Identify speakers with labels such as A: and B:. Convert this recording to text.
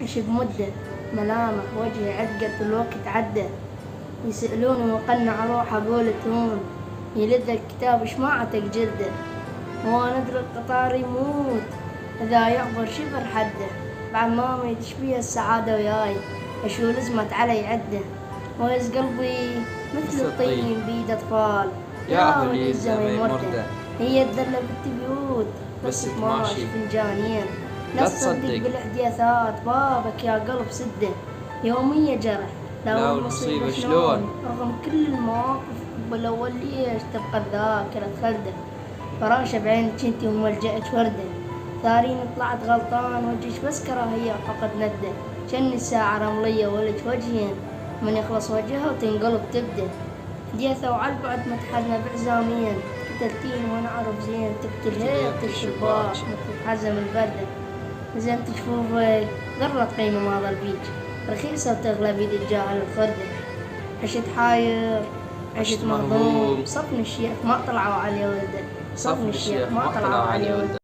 A: عش بمدة ملامح وجهي عدقت الوقت عدى، يسألوني وقنع روح أقول تهون، يلذ الكتاب شماعتك جلده، هو ندر القطار يموت إذا يعبر شبر حده، بعد مامي تشبيه السعادة وياي أشول لزمت علي عده، ويز قلبي مثل الطين بيد أطفال
B: يا أهلي الزمن مرده،
A: هي تدلى بالتبيوت بس تماشي فنجانين، لا تصدق بالإحداثات بابك يا قلب سده، يومية جرح
B: لا والمصيبة شلون
A: رغم كل المواقف بالأول ليش تبقى الذاكرة خلده، فراشة بعينك انتي وملجأك وردة، ثارين طلعت غلطان وجهك بس كراهية وحقد ندة، شن الساعة رملية ولك وجهين من يخلص وجهها وتنقلب تبدأ، حديثة وعلى بعد متحدنا بعزامين، قتلتين وانا اعرف زين تقتل هيك الشباك مثل حزم البردة، زين تشوفك ذرة قيمة ما ظل بيك، رخيصة وتغلى بيد الجاهل الفردة، عشت حاير عشت مهضوم، صفن الشيخ ما طلعوا عليه ولده، صفن الشيخ ما طلعوا عليه ولده.